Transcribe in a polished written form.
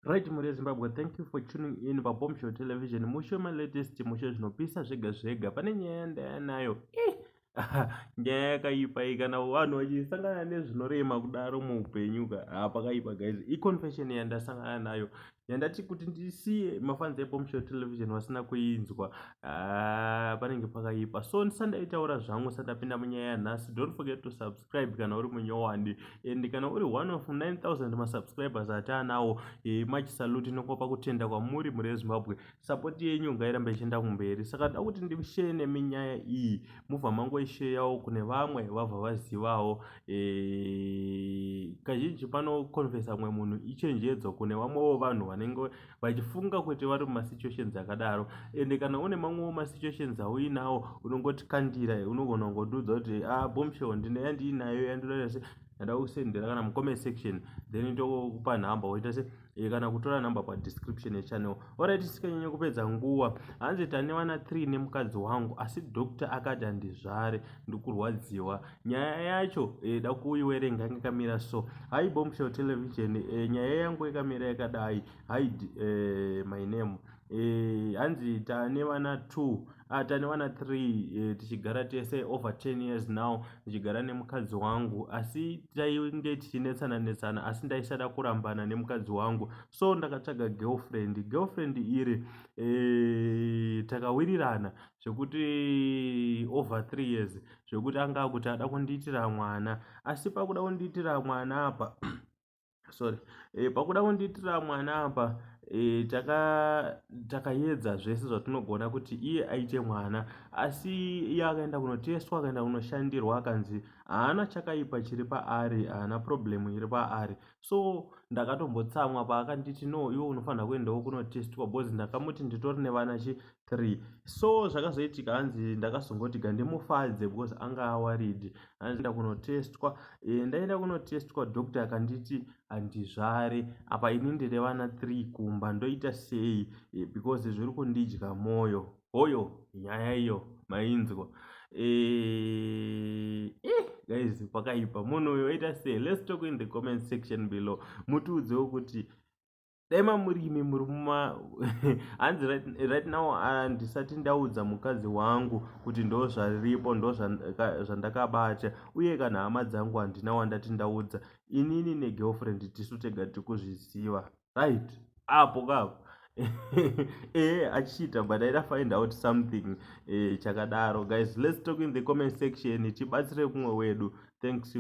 Right, Muri Zimbabwe, thank you for tuning in paBombshell Television. Musho my latest musho zvinopisa zvega zvega. Pane nyaya ndayanayo. Nyaya yakaipa iyi kana vanhu vachisangana nezvinorema kudaro muupenyu pakaipa guys. Confession yandasangana nayo. Yandati kuti ndisiye mafanzi eBombshell Television vasina kuinzwa. Panenge pakaipa. So ndisandaitaura zvangu sandapinda munyaya yanhasi. Don't forget to subscribe kana uri munyowani. And kana uri one of 9,000 masubscribers atanawo. Much salute nokupa kutenda kwamuri muri Zimbabwe. Support yenyu ngairamba ichienda kumberi. Saka da kuti ndishare neminyaya iyi. Mubva mangoisharewo kune vamwe vabva vazivawo. Kazhinji panokonfesa mwe munhu ichenjedzo kune vamwewo vanhu vanenge vachifunga kuti vari mumasituations akadaro. Ende kana une mamwewo masituations auinawo unongotikandira, unogona kungodudza kuti Bombshell ndine yandiinayo yandoda sei ndada kusendera kana mucomment section, then ndokupa nhamba woita se kana kutora nhamba padescription yechannel. Alright, tisikanyanya kupedza nguva. Hanzi Tane Vana 3 Nemukadzi Wangu Asi Dr. Akati Handizvare Ndikurwadziwa. Nyaya yacho da kuiwerenga yakamira so. Hi Bombshell Television, nyaya yangu yakamira yakadai. Hide my name. Hanzi Tane Vana 2 Tane Vana 3 tichigara tese over 10 years now, tichigara nemukadzi wangu, asi tainge tichinetsana asi ndaisada kurambana nemukadzi wangu, so ndakatsvaga girlfriend iri takawirirana zvekuti over 3 years, zvekuti anga kuti ada kundiitira mwana, asi pakuda kundiitira mwana apa pakuda kundiitira mwana apa takaedza zvese zvatinogona kuti iye aite mwana, asi iye akaenda kunotestwa, akaenda kunoshandirwa, akanzi haana chakaipa chiri paari, haana problemu iri paari. So ndakatombotsamwa paakanditi no, iwe unofanira kuendawo kunotestwa, bhozi ndakamuti nditori nevana 3. So zvakazoitika hanzi ndakazongoti gandimufadze because anga awaridi, hanzi ndaenda kunotestwa. Ndaenda kunotestwa, dhokta akanditi handizvare, apa ini ndine vana 3 kumba, ndoita sei because zviri kundidya mwoyo. Hoyo nyaya iyo mainzwa. Guys, pakaipa munhu uyo oita sei? Let's talk in the comment section below. Mutiudzewo kuti dema murimi muri muma hanzi right now handisati ndaudza mukadzi wangu kuti ndo zvaripo, ndo zvandakabata, uye kana hama dzangu handina wandati ndaudza. Inini negirlfriend tisu tega tikuzviziva, right? Apo kapo achiita, but I find out something chakadaro. Guys, let's talk in the comment section, tibatsire kumwe wedu. Thanks.